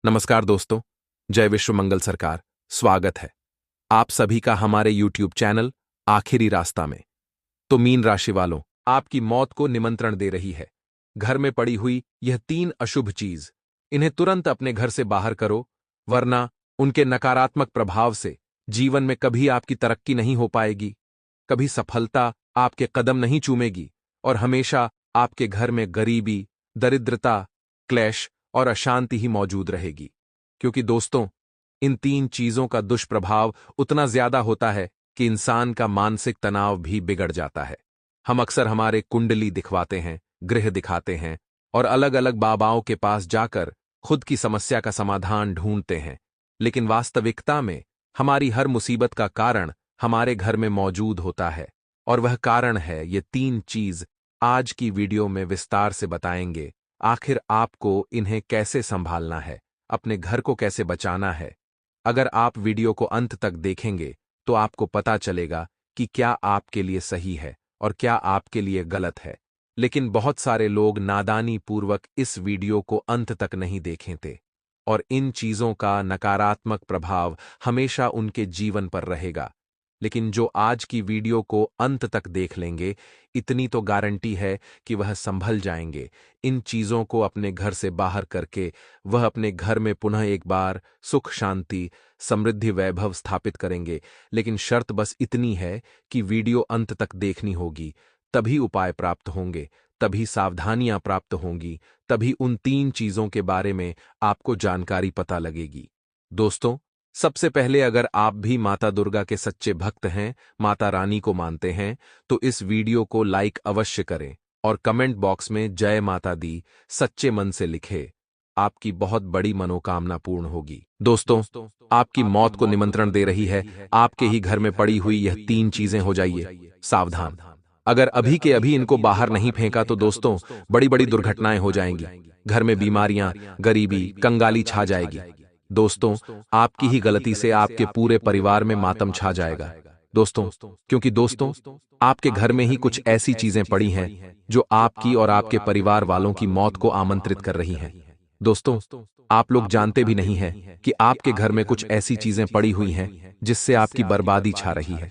नमस्कार दोस्तों, जय विश्व मंगल सरकार। स्वागत है आप सभी का हमारे YouTube चैनल आखिरी रास्ता में। तो मीन राशि वालों, आपकी मौत को निमंत्रण दे रही है घर में पड़ी हुई यह 3 अशुभ चीज। इन्हें तुरंत अपने घर से बाहर करो, वरना उनके नकारात्मक प्रभाव से जीवन में कभी आपकी तरक्की नहीं हो पाएगी, कभी सफलता आपके कदम नहीं चूमेगी और हमेशा आपके घर में गरीबी, दरिद्रता, क्लेश और अशांति ही मौजूद रहेगी। क्योंकि दोस्तों, इन 3 चीजों का दुष्प्रभाव उतना ज्यादा होता है कि इंसान का मानसिक तनाव भी बिगड़ जाता है। हम अक्सर हमारे कुंडली दिखवाते हैं, ग्रह दिखाते हैं और अलग अलग बाबाओं के पास जाकर खुद की समस्या का समाधान ढूंढते हैं, लेकिन वास्तविकता में हमारी हर मुसीबत का कारण हमारे घर में मौजूद होता है। और वह कारण है ये 3 चीज। आज की वीडियो में विस्तार से बताएंगे आखिर आपको इन्हें कैसे संभालना है, अपने घर को कैसे बचाना है। अगर आप वीडियो को अंत तक देखेंगे तो आपको पता चलेगा कि क्या आपके लिए सही है और क्या आपके लिए गलत है। लेकिन बहुत सारे लोग नादानी पूर्वक इस वीडियो को अंत तक नहीं देखें थे और इन चीजों का नकारात्मक प्रभाव हमेशा उनके जीवन पर रहेगा। लेकिन जो आज की वीडियो को अंत तक देख लेंगे, इतनी तो गारंटी है कि वह संभल जाएंगे। इन चीजों को अपने घर से बाहर करके वह अपने घर में पुनः एक बार सुख, शांति, समृद्धि, वैभव स्थापित करेंगे। लेकिन शर्त बस इतनी है कि वीडियो अंत तक देखनी होगी, तभी उपाय प्राप्त होंगे, तभी सावधानियां प्राप्त होंगी, तभी उन 3 चीजों के बारे में आपको जानकारी पता लगेगी। दोस्तों, सबसे पहले अगर आप भी माता दुर्गा के सच्चे भक्त हैं, माता रानी को मानते हैं, तो इस वीडियो को लाइक अवश्य करें और कमेंट बॉक्स में जय माता दी सच्चे मन से लिखे। आपकी बहुत बड़ी मनोकामना पूर्ण होगी। दोस्तों, आपकी मौत को निमंत्रण दे रही है आपके ही घर में पड़ी हुई यह 3 चीजें। हो जाइए सावधान। अगर अभी के अभी इनको बाहर नहीं फेंका तो दोस्तों, बड़ी बड़ी दुर्घटनाएं हो जाएंगी। घर में बीमारियां, गरीबी, कंगाली छा जाएगी। दोस्तों, आपकी ही गलती से आपके पूरे परिवार में मातम छा जाएगा। दोस्तों, क्योंकि दोस्तों, आपके घर में ही कुछ ऐसी चीजें पड़ी हैं जो आपकी और आपके परिवार वालों की मौत को आमंत्रित कर रही हैं। दोस्तों, आप लोग जानते भी नहीं हैं कि आपके घर में कुछ ऐसी चीजें पड़ी हुई हैं जिससे आपकी बर्बादी छा रही है।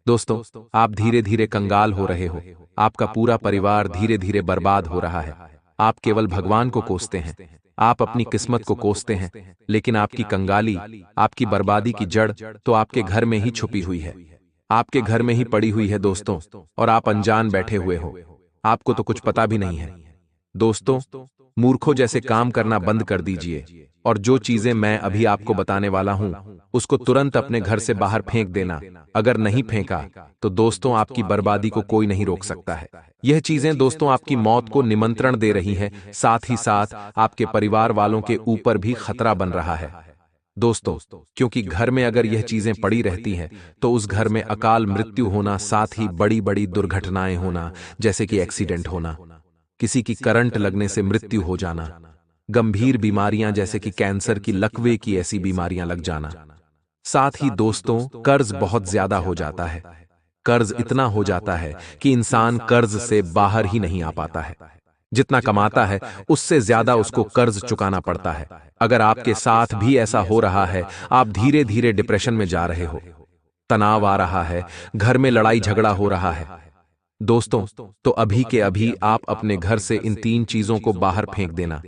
दोस्तों, आप धीरे धीरे कंगाल हो रहे हो, आपका पूरा परिवार धीरे धीरे बर्बाद हो रहा है। आप केवल भगवान को कोसते हैं, आप अपनी किस्मत को कोसते हैं, लेकिन आपकी कंगाली, आपकी बर्बादी की जड़ तो आपके घर में ही छुपी हुई है, आपके घर में ही पड़ी हुई है दोस्तों। और आप अनजान बैठे हुए हो, आपको तो कुछ पता भी नहीं है। दोस्तों, मूर्खों जैसे काम करना बंद कर दीजिए और जो चीजें मैं अभी आपको बताने वाला हूं उसको तुरंत अपने घर से बाहर फेंक देना। अगर नहीं फेंका तो दोस्तों, आपकी बर्बादी को कोई नहीं रोक सकता है। यह चीजें दोस्तों आपकी मौत को निमंत्रण दे रही हैं, साथ ही साथ आपके परिवार वालों के ऊपर भी खतरा बन रहा है। दोस्तों, क्योंकि घर में अगर यह चीजें पड़ी रहती हैं तो उस घर में अकाल मृत्यु होना, साथ ही बड़ी बड़ी दुर्घटनाएं होना, जैसे कि एक्सीडेंट होना, किसी की करंट लगने से मृत्यु हो जाना, गंभीर बीमारियां जैसे कि कैंसर की, लकवे की ऐसी बीमारियां लग जाना। साथ ही दोस्तों, कर्ज बहुत ज्यादा हो जाता है। कर्ज इतना हो जाता है कि इंसान कर्ज से बाहर ही नहीं आ पाता है। जितना कमाता है उससे ज्यादा उसको कर्ज चुकाना पड़ता है। अगर आपके साथ भी ऐसा हो रहा है, आप धीरे धीरे डिप्रेशन में जा रहे हो, तनाव आ रहा है, घर में लड़ाई झगड़ा हो रहा है, दोस्तों, तो अभी के अभी आप अपने घर से इन 3 चीजों को बाहर फेंक देना।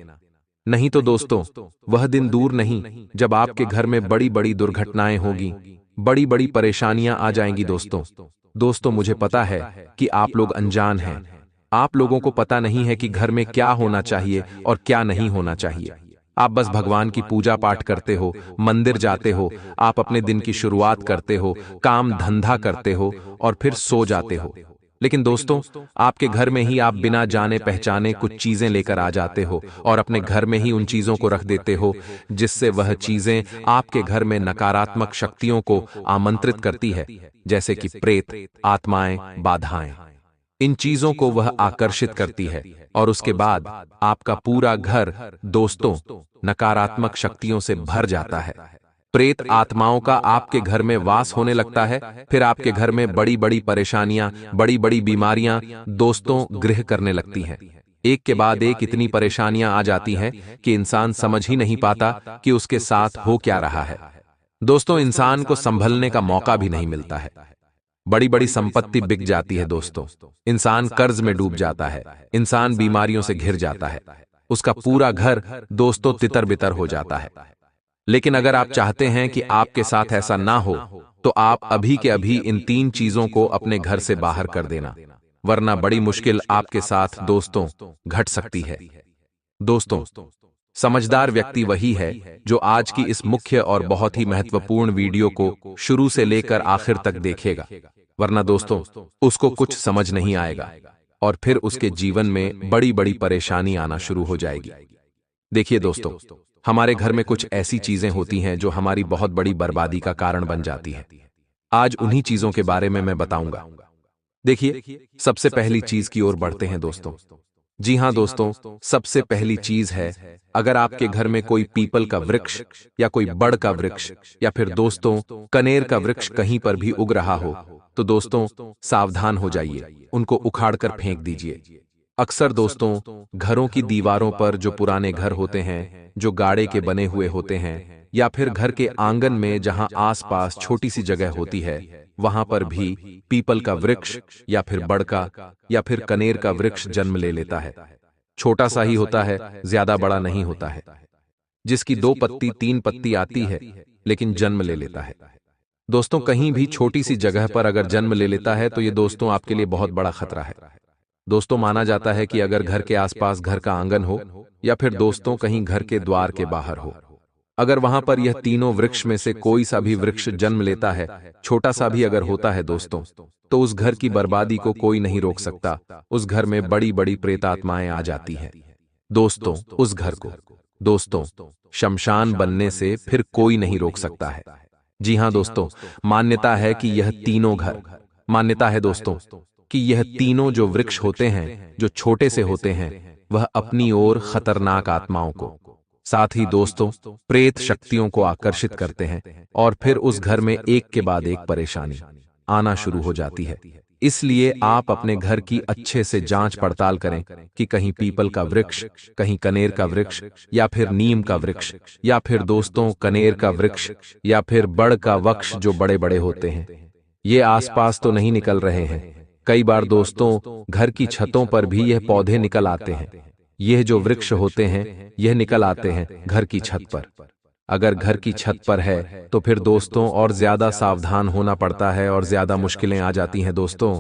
नहीं तो दोस्तों, वह दिन दूर नहीं जब आपके घर में बड़ी बड़ी दुर्घटनाएं होगी, बड़ी बड़ी परेशानियां आ जाएंगी। दोस्तों, मुझे पता है कि आप लोग अनजान हैं। आप लोगों को पता नहीं है कि घर में क्या होना चाहिए और क्या नहीं होना चाहिए। आप बस भगवान की पूजा पाठ करते हो, मंदिर जाते हो, आप अपने दिन की शुरुआत करते हो, काम धंधा करते हो और फिर सो जाते हो। लेकिन दोस्तों, आपके घर में ही आप बिना जाने पहचाने कुछ चीजें लेकर आ जाते हो और अपने घर में ही उन चीजों को रख देते हो, जिससे वह चीजें आपके घर में नकारात्मक शक्तियों को आमंत्रित करती है, जैसे कि प्रेत, आत्माएं, बाधाएं। इन चीजों को वह आकर्षित करती है और उसके बाद आपका पूरा घर दोस्तों नकारात्मक शक्तियों से भर जाता है। प्रेत आत्माओं का आपके घर में वास होने लगता है। फिर आपके घर में बड़ी बड़ी परेशानियां, बड़ी बड़ी बीमारियां दोस्तों गृह करने लगती हैं। एक के बाद एक इतनी परेशानियां आ जाती हैं कि इंसान समझ ही नहीं पाता कि उसके साथ हो क्या रहा है। दोस्तों, इंसान को संभलने का मौका भी नहीं मिलता है। बड़ी बड़ी संपत्ति बिक जाती है दोस्तों, इंसान कर्ज में डूब जाता है, इंसान बीमारियों से घिर जाता है, उसका पूरा घर दोस्तों तितर बितर हो जाता है। लेकिन अगर आप चाहते हैं कि आपके साथ ऐसा ना हो, तो आप अभी के अभी इन 3 चीजों को अपने घर से बाहर कर देना, वरना बड़ी मुश्किल आपके साथ दोस्तों घट सकती है। दोस्तों, समझदार व्यक्ति वही है जो आज की इस मुख्य और बहुत ही महत्वपूर्ण वीडियो को शुरू से लेकर आखिर तक देखेगा, वरना दोस्तों उसको कुछ समझ नहीं आएगा और फिर उसके जीवन में बड़ी बड़ी परेशानी आना शुरू हो जाएगी। देखिए दोस्तों, हमारे घर में कुछ ऐसी चीजें होती हैं जो हमारी बहुत बड़ी बर्बादी का कारण बन जाती हैं। आज उन्हीं चीजों के बारे में मैं बताऊंगा। देखिए, सबसे पहली चीज की ओर बढ़ते हैं दोस्तों। जी हां दोस्तों, सबसे पहली चीज है, अगर आपके घर में कोई पीपल का वृक्ष या कोई बड़ का वृक्ष या फिर दोस्तों कनेर का वृक्ष कहीं पर भी उग रहा हो, तो दोस्तों सावधान हो जाइए, उनको उखाड़ कर फेंक दीजिए। अक्सर दोस्तों घरों की दीवारों पर जो पुराने घर होते हैं, जो गाड़े के बने हुए होते हैं, या फिर घर के आंगन में जहां आसपास छोटी सी जगह होती है, वहां पर भी पीपल का वृक्ष या फिर बड़ का या फिर कनेर का वृक्ष जन्म ले लेता है। छोटा सा ही होता है, ज्यादा बड़ा नहीं होता है, जिसकी 2 पत्ती 3 पत्ती आती है, लेकिन जन्म ले लेता है। दोस्तों, कहीं भी छोटी सी जगह पर अगर जन्म ले लेता है तो ये दोस्तों आपके लिए बहुत बड़ा खतरा है। दोस्तों, माना जाता है कि अगर घर के आसपास घर का आंगन हो या फिर दोस्तों कहीं घर के द्वार के बाहर हो, अगर वहां पर यह तीनों वृक्ष में से कोई सा भी वृक्ष जन्म लेता है, छोटा सा भी अगर होता है दोस्तों, तो उस घर की बर्बादी को कोई नहीं रोक सकता। उस घर में बड़ी बड़ी प्रेतात्माएं आ जाती हैं। दोस्तों, उस घर को दोस्तों शमशान बनने से फिर कोई नहीं रोक सकता है। जी हां दोस्तों, मान्यता है कि यह तीनों घर मान्यता है दोस्तों कि यह तीनों जो वृक्ष होते हैं, जो छोटे से होते हैं, वह अपनी ओर खतरनाक आत्माओं को, साथ ही दोस्तों प्रेत शक्तियों को आकर्षित करते हैं और फिर उस घर में एक के बाद एक परेशानी आना शुरू हो जाती है। इसलिए आप अपने घर की अच्छे से जांच पड़ताल करें कि कहीं पीपल का वृक्ष, कहीं कनेर का वृक्ष या फिर नीम का वृक्ष या फिर दोस्तों कनेर का वृक्ष या फिर बड़ का वृक्ष जो बड़े बड़े होते हैं, ये आसपास तो नहीं निकल रहे हैं। कई बार दोस्तों घर की छतों पर भी यह पौधे निकल आते हैं। यह जो वृक्ष होते हैं, यह निकल आते हैं घर की छत पर। अगर घर की छत पर है तो फिर दोस्तों और ज्यादा सावधान होना पड़ता है और ज्यादा मुश्किलें आ जाती हैं दोस्तों।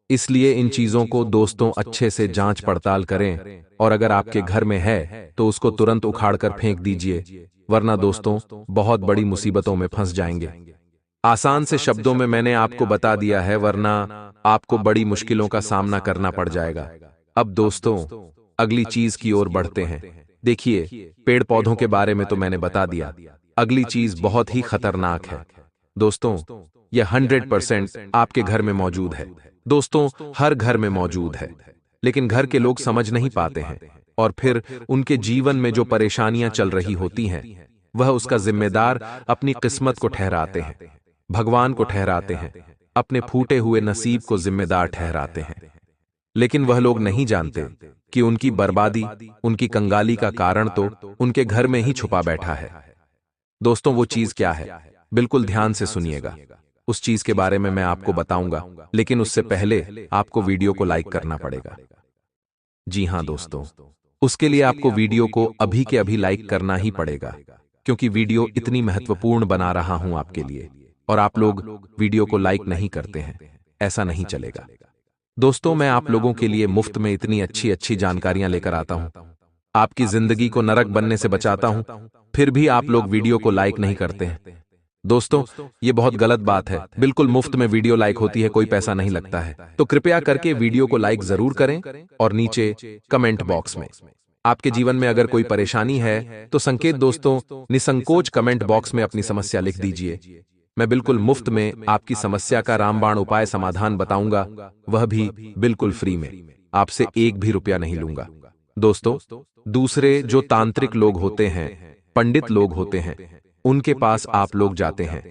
इसलिए इन चीजों को दोस्तों अच्छे से जांच पड़ताल करें और अगर आपके घर में है तो उसको तुरंत उखाड़ कर फेंक दीजिए, वरना दोस्तों बहुत बड़ी मुसीबतों में फंस जाएंगे। आसान से शब्दों में मैंने आपको बता दिया है, वरना आपको बड़ी मुश्किलों का सामना करना पड़ जाएगा। अब दोस्तों अगली चीज की ओर बढ़ते हैं। देखिए, पेड़ पौधों के बारे में तो मैंने बता दिया, अगली चीज बहुत ही खतरनाक है। दोस्तों यह 100% आपके घर में मौजूद है। दोस्तों हर घर में मौजूद है, लेकिन घर के लोग समझ नहीं पाते हैं और फिर उनके जीवन में जो परेशानियां चल रही होती हैं, वह उसका जिम्मेदार अपनी किस्मत को ठहराते हैं, भगवान को ठहराते हैं, अपने फूटे हुए नसीब को जिम्मेदार ठहराते हैं। लेकिन वह लोग नहीं जानते कि उनकी बर्बादी, उनकी कंगाली का कारण तो उनके घर में ही छुपा बैठा है। दोस्तों वो चीज क्या है, बिल्कुल ध्यान से सुनिएगा। उस चीज के बारे में मैं आपको बताऊंगा, लेकिन उससे पहले आपको वीडियो को लाइक करना पड़ेगा। जी हां दोस्तों, उसके लिए आपको वीडियो को अभी के अभी लाइक करना ही पड़ेगा, क्योंकि वीडियो इतनी महत्वपूर्ण बना रहा हूं आपके लिए और आप लोग वीडियो को लाइक नहीं करते हैं, ऐसा नहीं चलेगा। दोस्तों मैं आप लोगों के लिए मुफ्त में इतनी अच्छी अच्छी जानकारियां लेकर आता हूं, आपकी जिंदगी को नरक बनने से बचाता हूं, फिर भी आप लोग वीडियो को लाइक नहीं करते हैं। दोस्तों ये बहुत गलत बात है। बिल्कुल मुफ्त में वीडियो लाइक होती है, कोई पैसा नहीं लगता है। तो कृपया करके वीडियो को लाइक जरूर करें और नीचे कमेंट बॉक्स में आपके जीवन में अगर कोई परेशानी है तो संकेत दोस्तों निसंकोच कमेंट बॉक्स में अपनी समस्या लिख दीजिए। मैं बिल्कुल मुफ्त में आपकी समस्या का रामबाण उपाय समाधान बताऊंगा, वह भी बिल्कुल फ्री में, आपसे एक भी रुपया नहीं लूंगा। दोस्तों दूसरे जो तांत्रिक लोग होते हैं, पंडित लोग होते हैं, उनके पास आप लोग जाते हैं,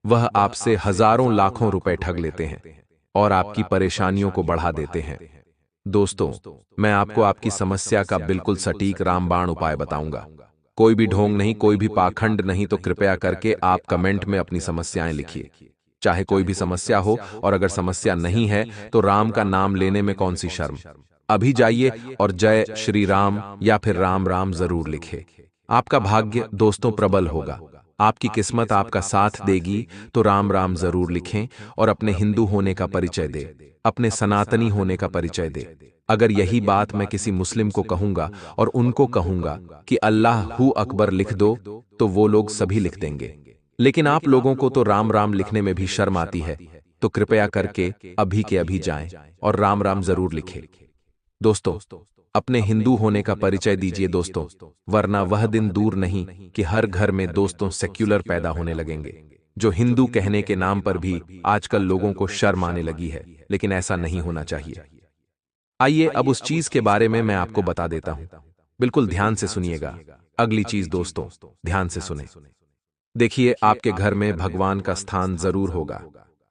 वह आपसे हजारों लाखों रुपए ठग लेते हैं और आपकी परेशानियों को बढ़ा देते हैं। दोस्तों, मैं आपको आपकी समस्या का बिल्कुल सटीक रामबाण उपाय बताऊंगा। कोई भी ढोंग नहीं, कोई भी पाखंड नहीं, तो कृपया करके आप कमेंट में अपनी समस्याएं लिखिए। चाहे कोई भी समस्या हो, और अगर समस्या नहीं है तो राम का नाम लेने में कौन सी शर्म। अभी जाइए और जय श्री राम या फिर राम राम जरूर लिखे। आपका भाग्य दोस्तों प्रबल होगा, आपकी किस्मत आपका साथ देगी, तो राम राम जरूर लिखें और अपने हिंदू होने का परिचय दे, अपने सनातनी होने का परिचय दे। अगर यही बात मैं किसी मुस्लिम को कहूंगा और उनको कहूंगा कि अल्लाह हू अकबर लिख दो, तो वो लोग सभी लिख देंगे। लेकिन आप लोगों को तो राम राम लिखने में भी शर्म आती है, तो कृपया करके अभी के अभी जाएं और राम राम जरूर लिखें। दोस्तों, अपने हिंदू होने का परिचय दीजिए दोस्तों, वरना वह दिन दूर नहीं कि हर घर में दोस्तों सेक्युलर पैदा होने लगेंगे। जो हिंदू कहने के नाम पर भी आजकल लोगों को शर्म आने लगी है, लेकिन ऐसा नहीं होना चाहिए। आइए अब उस चीज के बारे में मैं आपको बता देता हूं। बिल्कुल ध्यान से सुनिएगा। अगली चीज दोस्तों, ध्यान से सुने। देखिए, आपके घर में भगवान का स्थान जरूर होगा।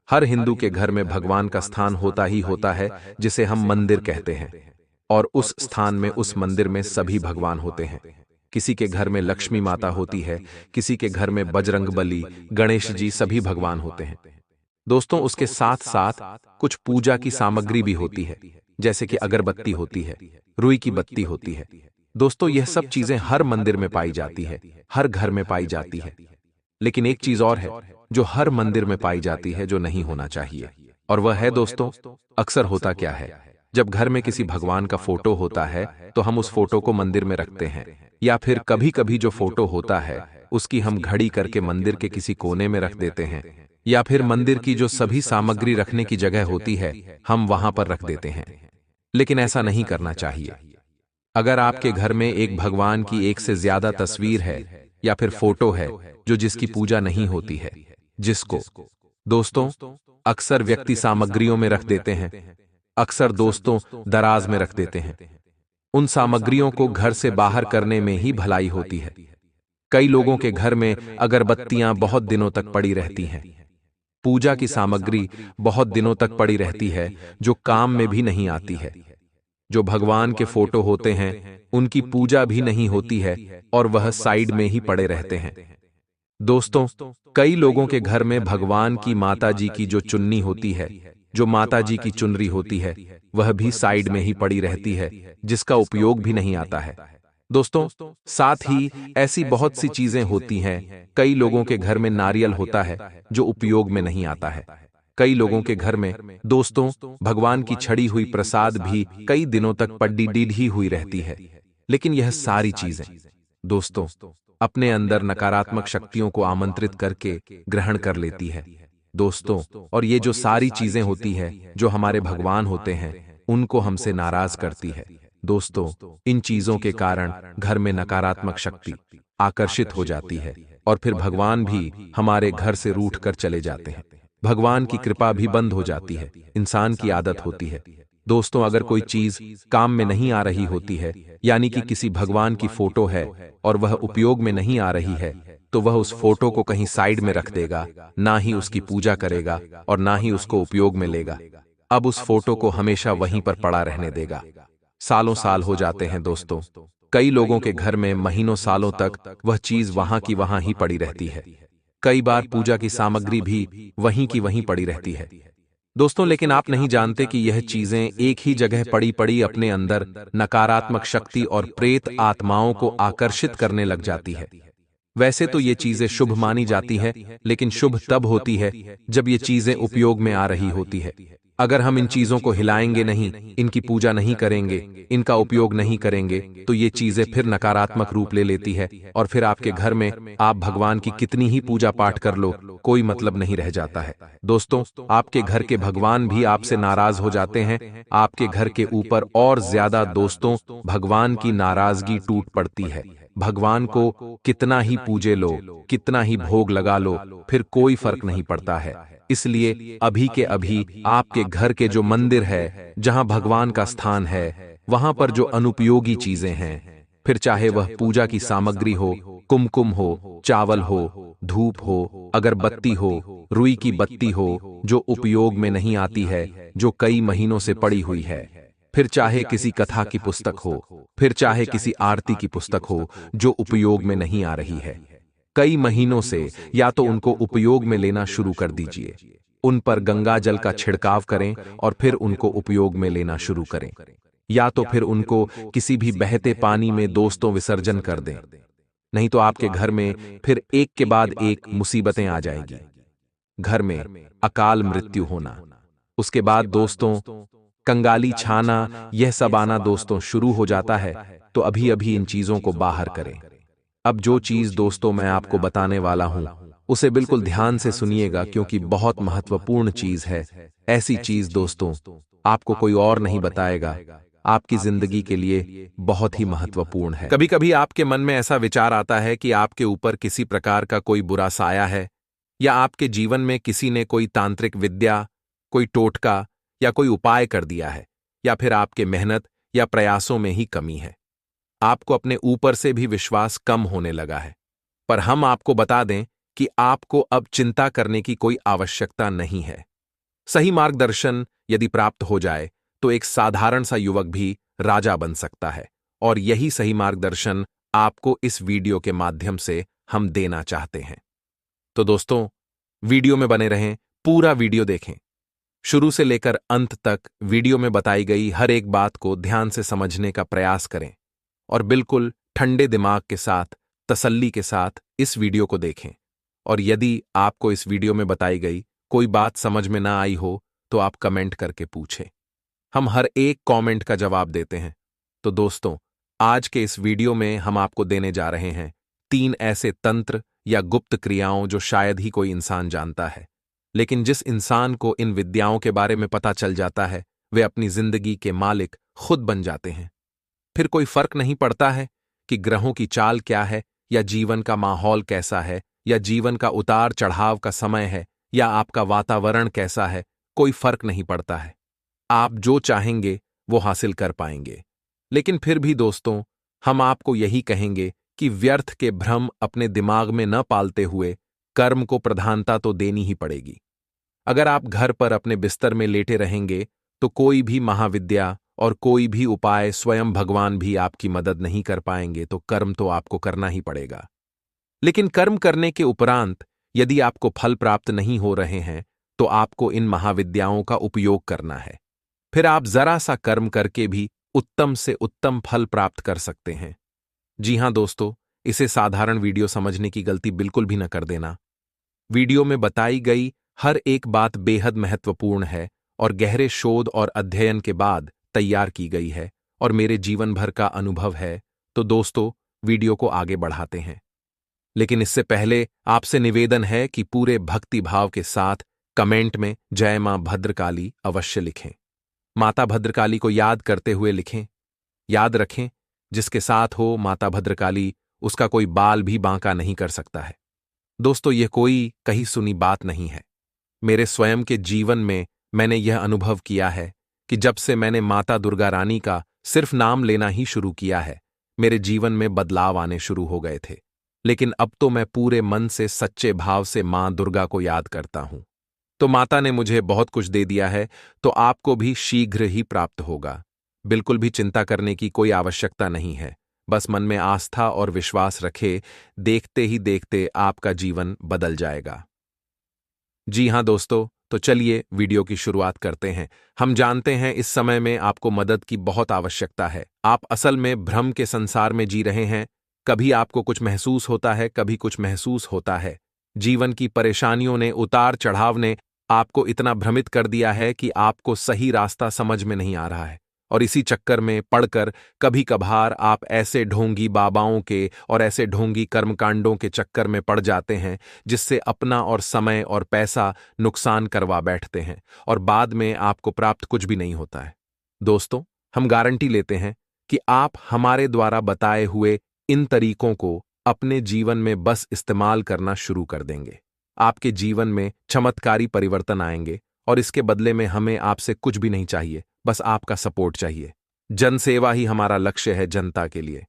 हर हिंदू के घर में भगवान का स्थान होता ही होता है, जिसे हम मंदिर कहते हैं। और उस स्थान में, उस मंदिर में सभी भगवान होते हैं। किसी के घर में लक्ष्मी माता होती है, किसी के घर में बजरंगबली, गणेश जी, सभी भगवान होते हैं। दोस्तों, उसके साथ साथ कुछ पूजा की सामग्री भी होती है, जैसे कि अगरबत्ती होती है, रुई की बत्ती होती है। दोस्तों, यह सब चीजें हर मंदिर में पाई जाती है, हर घर में पाई जाती है। लेकिन एक चीज और है जो हर मंदिर में पाई जाती है, जो नहीं होना चाहिए, और वह है दोस्तों, अक्सर होता क्या है, जब घर में किसी भगवान का फोटो होता है तो हम उस फोटो को मंदिर में रखते हैं, या फिर कभी कभी जो फोटो होता है उसकी हम घड़ी करके मंदिर के किसी कोने में रख देते हैं, या फिर मंदिर की जो सभी सामग्री रखने की जगह होती है हम वहां पर रख देते हैं। लेकिन ऐसा नहीं करना चाहिए। अगर आपके घर में एक भगवान की एक से ज्यादा तस्वीर है या फिर फोटो है जो जिसकी पूजा नहीं होती है, जिसको दोस्तों अक्सर व्यक्ति सामग्रियों में रख देते हैं, अक्सर दोस्तों दराज में रख देते हैं, उन सामग्रियों को घर से बाहर करने में ही भलाई होती है। कई लोगों के घर में अगरबत्तियां बहुत दिनों तक पड़ी रहती हैं, पूजा की सामग्री बहुत दिनों तक पड़ी रहती है जो काम में भी नहीं आती है। जो भगवान के फोटो होते हैं उनकी पूजा भी नहीं होती है और वह साइड में ही पड़े रहते हैं। दोस्तों, कई लोगों के घर में भगवान की माता जी की जो चुन्नी होती है, जो माता जी की चुनरी होती है, वह भी साइड में ही पड़ी रहती है, जिसका उपयोग भी नहीं आता है। दोस्तों, साथ ही ऐसी बहुत सी चीजें होती हैं। कई लोगों के घर में नारियल होता है जो उपयोग में नहीं आता है। कई लोगों के घर में दोस्तों भगवान की छड़ी हुई प्रसाद भी कई दिनों तक पड़ी डीढ़ी हुई रहती है। लेकिन यह सारी चीजें दोस्तों अपने अंदर नकारात्मक शक्तियों को आमंत्रित करके ग्रहण कर लेती है दोस्तों। और ये जो सारी चीजें होती है जो हमारे भगवान होते हैं, उनको हमसे नाराज करती है दोस्तों। इन चीजों के कारण घर में नकारात्मक शक्ति आकर्षित हो जाती है और फिर भगवान भी हमारे घर से रूठ कर चले जाते हैं। भगवान की कृपा भी बंद हो जाती है। इंसान की आदत होती है दोस्तों, अगर कोई चीज काम में नहीं आ रही होती है, यानी कि किसी भगवान की फोटो है और वह उपयोग में नहीं आ रही है, तो वह उस फोटो को कहीं साइड में रख देगा, ना ही उसकी पूजा करेगा और ना ही उसको उपयोग में लेगा। अब उस फोटो को हमेशा वहीं पर पड़ा रहने देगा। सालों साल हो जाते हैं दोस्तों, कई लोगों के घर में महीनों सालों तक वह चीज वहां की वहां ही पड़ी रहती है। कई बार पूजा की सामग्री भी वहीं की वहीं पड़ी रहती है दोस्तों। लेकिन आप नहीं जानते कि यह चीजें एक ही जगह पड़ी पड़ी अपने अंदर नकारात्मक शक्ति और प्रेत आत्माओं को आकर्षित करने लग जाती है। वैसे तो ये चीजें शुभ मानी जाती है, लेकिन शुभ तब होती है जब ये चीजें उपयोग में आ रही होती है। अगर हम इन चीजों को हिलाएंगे नहीं, इनकी पूजा नहीं करेंगे, इनका उपयोग नहीं करेंगे, तो ये चीजें फिर नकारात्मक रूप ले लेती है और फिर आपके घर में आप भगवान की कितनी ही पूजा पाठ कर लो, कोई मतलब नहीं रह जाता है दोस्तों। आपके घर के भगवान भी आपसे नाराज हो जाते हैं। आपके घर के ऊपर और ज्यादा दोस्तों भगवान की नाराजगी टूट पड़ती है। भगवान को कितना ही पूजे लो, कितना ही भोग लगा लो, फिर कोई फर्क नहीं पड़ता है। इसलिए अभी के अभी आपके घर के जो मंदिर है, जहां भगवान का स्थान है, वहां पर जो अनुपयोगी चीजें हैं, फिर चाहे वह पूजा की सामग्री हो, कुमकुम हो, चावल हो, धूप हो, अगरबत्ती हो, रुई की बत्ती हो, जो उपयोग में नहीं आती है, जो कई महीनों से पड़ी हुई है, फिर चाहे किसी कथा की पुस्तक हो, फिर चाहे किसी आरती की पुस्तक हो जो उपयोग में नहीं आ रही है, कई महीनों से, या तो उनको उपयोग में लेना शुरू कर दीजिए। उन पर गंगा जल का छिड़काव करें और फिर उनको उपयोग में लेना शुरू करें। या तो फिर उनको किसी भी बहते पानी में दोस्तों विसर्जन कर दें। नहीं तो आपके घर में फिर एक के बाद एक मुसीबतें आ जाएंगी। घर में अकाल मृत्यु होना, उसके बाद दोस्तों कंगाली छाना, यह सब आना दोस्तों शुरू हो जाता है। तो अभी अभी इन चीजों को बाहर करें। अब जो चीज दोस्तों मैं आपको बताने वाला हूं, उसे बिल्कुल ध्यान से सुनिएगा क्योंकि बहुत महत्वपूर्ण चीज है। ऐसी चीज दोस्तों आपको कोई और नहीं बताएगा, आपकी जिंदगी के लिए बहुत ही महत्वपूर्ण है। कभी कभी आपके मन में ऐसा विचार आता है कि आपके ऊपर किसी प्रकार का कोई बुरा साया है, या आपके जीवन में किसी ने कोई तांत्रिक विद्या, कोई टोटका या कोई उपाय कर दिया है, या फिर आपके मेहनत या प्रयासों में ही कमी है। आपको अपने ऊपर से भी विश्वास कम होने लगा है। पर हम आपको बता दें कि आपको अब चिंता करने की कोई आवश्यकता नहीं है। सही मार्गदर्शन यदि प्राप्त हो जाए तो एक साधारण सा युवक भी राजा बन सकता है, और यही सही मार्गदर्शन आपको इस वीडियो के माध्यम से हम देना चाहते हैं। तो दोस्तों, वीडियो में बने रहें, पूरा वीडियो देखें। शुरू से लेकर अंत तक वीडियो में बताई गई हर एक बात को ध्यान से समझने का प्रयास करें और बिल्कुल ठंडे दिमाग के साथ, तसल्ली के साथ इस वीडियो को देखें। और यदि आपको इस वीडियो में बताई गई कोई बात समझ में ना आई हो तो आप कमेंट करके पूछें, हम हर एक कमेंट का जवाब देते हैं। तो दोस्तों, आज के इस वीडियो में हम आपको देने जा रहे हैं 3 ऐसे तंत्र या गुप्त क्रियाओं जो शायद ही कोई इंसान जानता है, लेकिन जिस इंसान को इन विद्याओं के बारे में पता चल जाता है वे अपनी जिंदगी के मालिक खुद बन जाते हैं। फिर कोई फर्क नहीं पड़ता है कि ग्रहों की चाल क्या है, या जीवन का माहौल कैसा है, या जीवन का उतार चढ़ाव का समय है, या आपका वातावरण कैसा है, कोई फर्क नहीं पड़ता है। आप जो चाहेंगे वो हासिल कर पाएंगे। लेकिन फिर भी दोस्तों, हम आपको यही कहेंगे कि व्यर्थ के भ्रम अपने दिमाग में न पालते हुए कर्म को प्रधानता तो देनी ही पड़ेगी। अगर आप घर पर अपने बिस्तर में लेटे रहेंगे तो कोई भी महाविद्या और कोई भी उपाय, स्वयं भगवान भी आपकी मदद नहीं कर पाएंगे, तो कर्म तो आपको करना ही पड़ेगा। लेकिन कर्म करने के उपरांत यदि आपको फल प्राप्त नहीं हो रहे हैं तो आपको इन महाविद्याओं का उपयोग करना है। फिर आप जरा सा कर्म करके भी उत्तम से उत्तम फल प्राप्त कर सकते हैं। जी हां दोस्तों, इसे साधारण वीडियो समझने की गलती बिल्कुल भी न कर देना। वीडियो में बताई गई हर एक बात बेहद महत्वपूर्ण है और गहरे शोध और अध्ययन के बाद तैयार की गई है और मेरे जीवन भर का अनुभव है। तो दोस्तों, वीडियो को आगे बढ़ाते हैं, लेकिन इससे पहले आपसे निवेदन है कि पूरे भक्ति भाव के साथ कमेंट में जय मां भद्रकाली अवश्य लिखें। माता भद्रकाली को याद करते हुए लिखें। याद रखें, जिसके साथ हो माता भद्रकाली, उसका कोई बाल भी बांका नहीं कर सकता है। दोस्तों, यह कोई कही सुनी बात नहीं है। मेरे स्वयं के जीवन में मैंने यह अनुभव किया है कि जब से मैंने माता दुर्गा रानी का सिर्फ नाम लेना ही शुरू किया है, मेरे जीवन में बदलाव आने शुरू हो गए थे। लेकिन अब तो मैं पूरे मन से, सच्चे भाव से मां दुर्गा को याद करता हूं। तो माता ने मुझे बहुत कुछ दे दिया है, तो आपको भी शीघ्र ही प्राप्त होगा। बिल्कुल भी चिंता करने की कोई आवश्यकता नहीं है। बस मन में आस्था और विश्वास रखे, देखते ही देखते आपका जीवन बदल जाएगा। जी हां दोस्तों, तो चलिए वीडियो की शुरुआत करते हैं। हम जानते हैं इस समय में आपको मदद की बहुत आवश्यकता है। आप असल में भ्रम के संसार में जी रहे हैं। कभी आपको कुछ महसूस होता है, कभी कुछ महसूस होता है। जीवन की परेशानियों ने, उतार चढ़ाव ने आपको इतना भ्रमित कर दिया है कि आपको सही रास्ता समझ में नहीं आ रहा है, और इसी चक्कर में पड़कर कभी कभार आप ऐसे ढोंगी बाबाओं के और ऐसे ढोंगी कर्मकांडों के चक्कर में पड़ जाते हैं जिससे अपना और समय और पैसा नुकसान करवा बैठते हैं, और बाद में आपको प्राप्त कुछ भी नहीं होता है। दोस्तों, हम गारंटी लेते हैं कि आप हमारे द्वारा बताए हुए इन तरीकों को अपने जीवन में बस इस्तेमाल करना शुरू कर देंगे। आपके जीवन में चमत्कारी परिवर्तन आएंगे, और इसके बदले में हमें आपसे कुछ भी नहीं चाहिए, बस आपका सपोर्ट चाहिए। जनसेवा ही हमारा लक्ष्य है, जनता के लिए।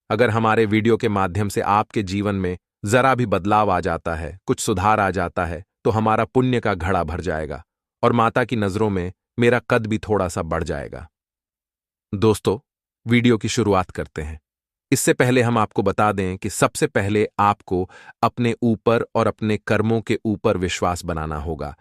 अगर हमारे वीडियो के माध्यम से आपके जीवन में जरा भी बदलाव आ जाता है, कुछ सुधार आ जाता है, तो हमारा पुण्य का घड़ा भर जाएगा और माता की नजरों में मेरा कद भी थोड़ा सा बढ़ जाएगा। दोस्तों, वीडियो की शुरुआत करते हैं। इससे पहले हम आपको बता दें कि सबसे पहले आपको अपने ऊपर और अपने कर्मों के ऊपर विश्वास बनाना होगा।